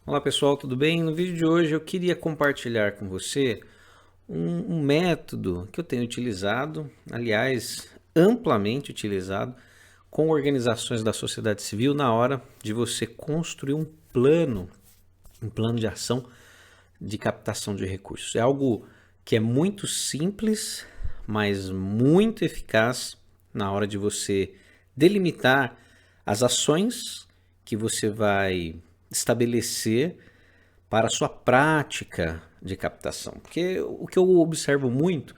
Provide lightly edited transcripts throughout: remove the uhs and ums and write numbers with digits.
Olá pessoal, tudo bem? No vídeo de hoje eu queria compartilhar com você um método que eu tenho utilizado, aliás, amplamente utilizado, com organizações da sociedade civil na hora de você construir um plano de ação de captação de recursos. É algo que é muito simples, mas muito eficaz na hora de você delimitar as ações que você vai estabelecer para a sua prática de captação. Porque o que eu observo muito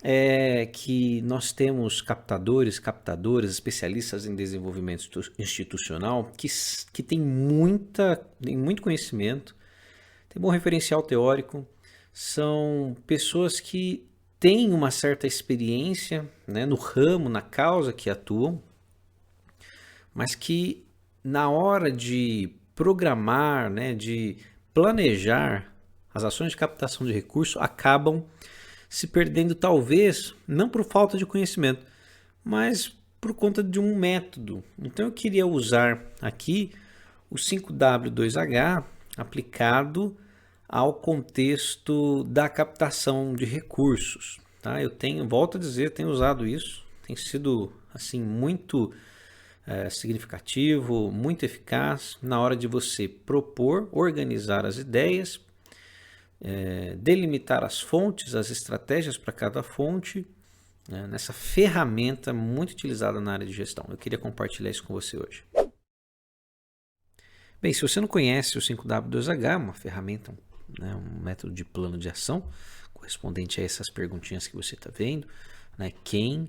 é que nós temos captadores, captadoras, especialistas em desenvolvimento institucional que tem muito conhecimento, tem bom referencial teórico, são pessoas que têm uma certa experiência, né, no ramo, na causa que atuam, mas que na hora de programar, né, de planejar as ações de captação de recursos acabam se perdendo, talvez não por falta de conhecimento, mas por conta de um método. Então eu queria usar aqui o 5W2H aplicado ao contexto da captação de recursos. Tá? Volto a dizer, tenho usado isso, tem sido assim muito significativo, muito eficaz na hora de você propor, organizar as ideias, delimitar as fontes, as estratégias para cada fonte, né, nessa ferramenta muito utilizada na área de gestão. Eu queria compartilhar isso com você hoje. Bem, se você não conhece o 5W2H, uma ferramenta, né, um método de plano de ação correspondente a essas perguntinhas que você está vendo, né, quem,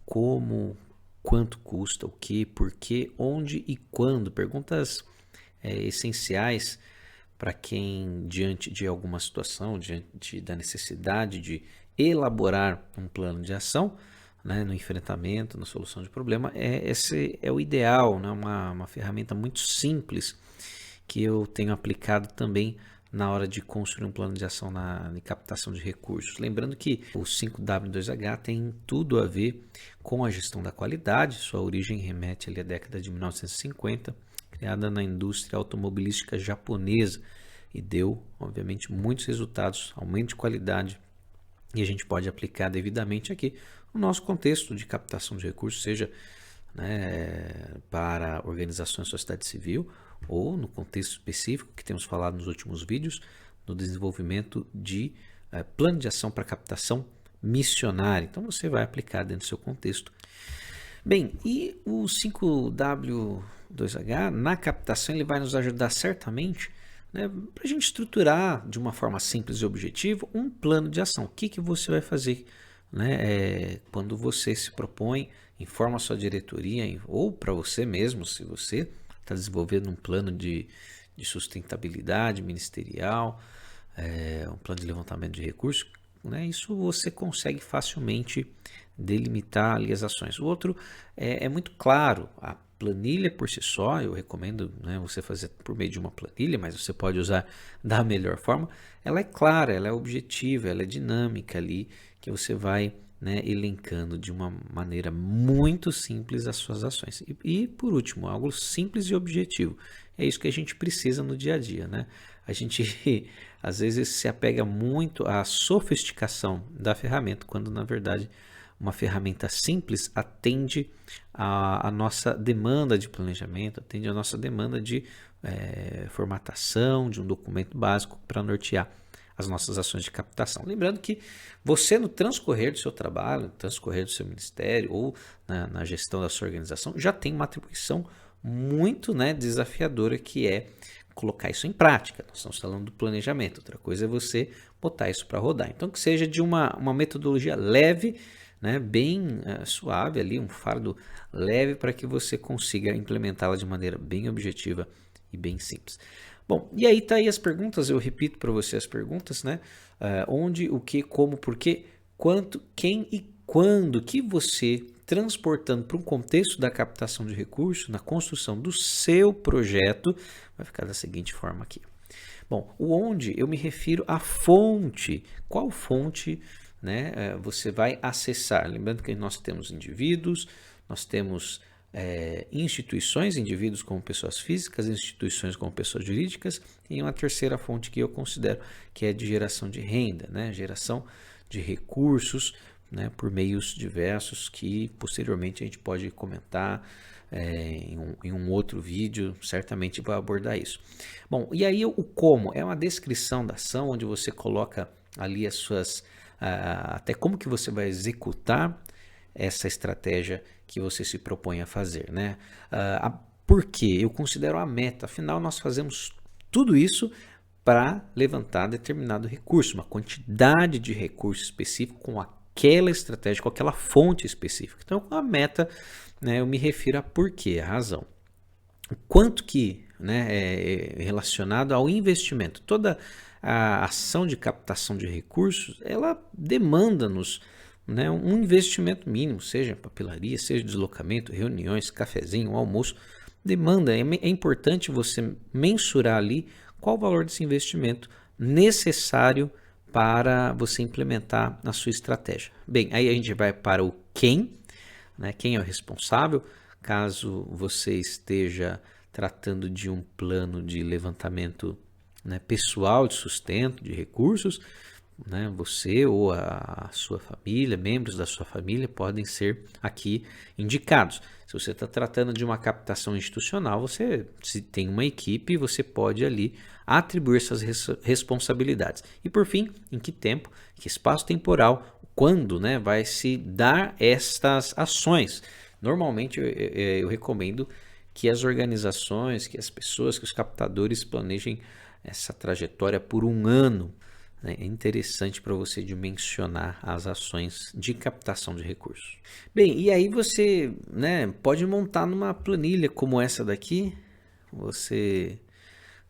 como, quanto custa, o que, por quê, onde e quando. Perguntas essenciais para quem, diante de alguma situação, diante da necessidade de elaborar um plano de ação, né, no enfrentamento, na solução de problema, esse é o ideal, né, uma ferramenta muito simples que eu tenho aplicado também na hora de construir um plano de ação na captação de recursos. Lembrando que o 5W2H tem tudo a ver com a gestão da qualidade, sua origem remete ali à década de 1950, criada na indústria automobilística japonesa e deu, obviamente, muitos resultados, aumento de qualidade, e a gente pode aplicar devidamente aqui no nosso contexto de captação de recursos, seja, né, para organizações da sociedade civil ou no contexto específico que temos falado nos últimos vídeos, no desenvolvimento de plano de ação para captação missionária. Então você vai aplicar dentro do seu contexto. Bem, e o 5W2H na captação ele vai nos ajudar certamente, né, para a gente estruturar de uma forma simples e objetiva um plano de ação. O que você vai fazer, né, quando você se propõe, informa a sua diretoria ou para você mesmo, se você está desenvolvendo um plano de sustentabilidade ministerial, um plano de levantamento de recursos, né, isso você consegue facilmente delimitar ali as ações. O outro é muito claro, a planilha por si só, eu recomendo, né, você fazer por meio de uma planilha, mas você pode usar da melhor forma. Ela é clara, ela é objetiva, ela é dinâmica ali, que você vai, né, elencando de uma maneira muito simples as suas ações. E por último, algo simples e objetivo. É isso que a gente precisa no dia a dia, né? A gente às vezes se apega muito à sofisticação da ferramenta, quando na verdade uma ferramenta simples atende a nossa demanda de planejamento, atende a nossa demanda de formatação de um documento básico para nortear as nossas ações de captação. Lembrando que você, no transcorrer do seu trabalho, no transcorrer do seu ministério ou na gestão da sua organização, já tem uma atribuição muito, né, desafiadora, que é colocar isso em prática. Nós estamos falando do planejamento, outra coisa é você botar isso para rodar. Então, que seja de uma metodologia leve, né, bem suave ali, um fardo leve, para que você consiga implementá-la de maneira bem objetiva e bem simples. Bom, e aí tá aí as perguntas, eu repito para você as perguntas, né? Onde, o que, como, por quê, quanto, quem e quando que você, transportando para um contexto da captação de recursos, na construção do seu projeto, vai ficar da seguinte forma aqui. Bom, o onde eu me refiro à fonte. Qual fonte, né, você vai acessar? Lembrando que nós temos indivíduos, nós temos instituições, indivíduos como pessoas físicas, instituições como pessoas jurídicas, e uma terceira fonte que eu considero que é de geração de renda, né? Geração de recursos, né? Por meios diversos que posteriormente a gente pode comentar em um outro vídeo, certamente vai abordar isso. Bom, e aí o como? É uma descrição da ação onde você coloca ali as suas, até como que você vai executar essa estratégia que você se propõe a fazer, né? Por quê? Eu considero a meta, afinal nós fazemos tudo isso para levantar determinado recurso, uma quantidade de recurso específico com aquela estratégia, com aquela fonte específica. Então, com a meta, né, eu me refiro a por quê, a razão. O quanto que, né, é relacionado ao investimento. Toda a ação de captação de recursos, ela demanda-nos, né, um investimento mínimo, seja papelaria, seja deslocamento, reuniões, cafezinho, almoço. Demanda, é importante você mensurar ali qual o valor desse investimento necessário para você implementar a sua estratégia. Bem, aí a gente vai para o quem, né? Quem é o responsável, caso você esteja tratando de um plano de levantamento, né, pessoal de sustento de recursos, né, você ou a sua família, membros da sua família podem ser aqui indicados. Se você está tratando de uma captação institucional, você se tem uma equipe, você pode ali atribuir essas responsabilidades. E por fim, em que tempo, que espaço temporal, quando, né, vai se dar estas ações. Normalmente eu recomendo que as organizações, que as pessoas, que os captadores planejem essa trajetória por um ano. É interessante para você dimensionar as ações de captação de recursos. Bem, e aí você, né, pode montar numa planilha como essa daqui. Você,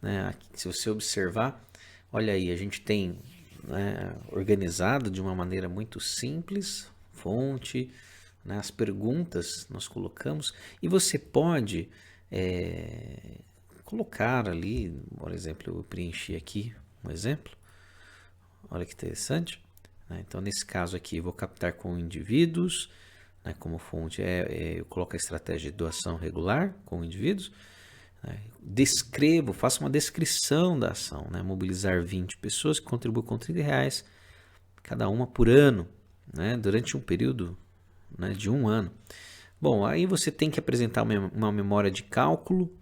né, aqui, se você observar, olha aí, a gente tem, né, organizado de uma maneira muito simples, fonte, né, as perguntas nós colocamos, e você pode colocar ali, por exemplo, eu preenchi aqui um exemplo. Olha que interessante, né? Então, nesse caso aqui, eu vou captar com indivíduos, né? Como fonte eu coloco a estratégia de doação regular com indivíduos, né? Descrevo, faço uma descrição da ação, né? Mobilizar 20 pessoas que contribuem com R$30, cada uma por ano, né? Durante um período, né, de um ano. Bom, aí você tem que apresentar uma memória de cálculo,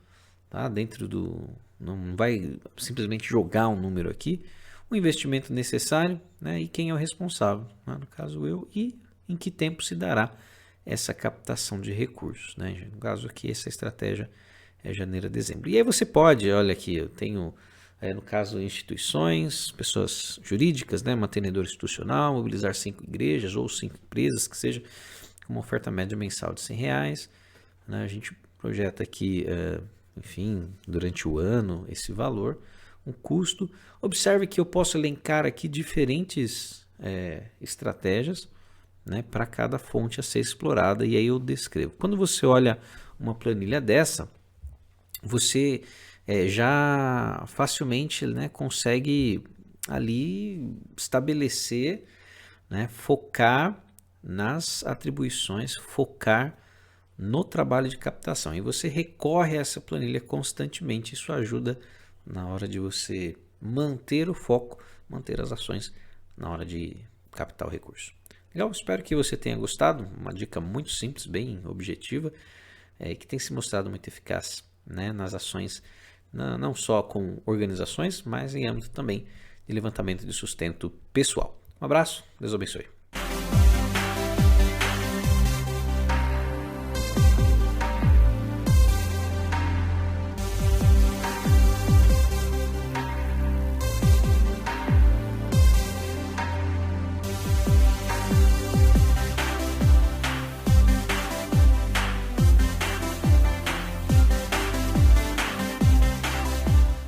tá? Dentro do... Não vai simplesmente jogar um número aqui. O investimento necessário, né, e quem é o responsável, né, no caso eu, e em que tempo se dará essa captação de recursos, né? No caso aqui, essa estratégia é janeiro a dezembro. E aí você pode, olha aqui, eu tenho, no caso, instituições, pessoas jurídicas, né, mantenedor institucional, mobilizar 5 igrejas ou 5 empresas, que seja com uma oferta média mensal de R$100, né? A gente projeta aqui, enfim, durante o ano, esse valor, um custo. Observe que eu posso elencar aqui diferentes estratégias, né, para cada fonte a ser explorada, e aí eu descrevo. Quando você olha uma planilha dessa, você já facilmente, né, consegue ali estabelecer, né, focar nas atribuições, focar no trabalho de captação. E você recorre a essa planilha constantemente. Isso ajuda na hora de você manter o foco, manter as ações na hora de captar o recurso. Legal? Espero que você tenha gostado. Uma dica muito simples, bem objetiva, que tem se mostrado muito eficaz, né, nas ações, não só com organizações, mas em âmbito também de levantamento de sustento pessoal. Um abraço, Deus abençoe.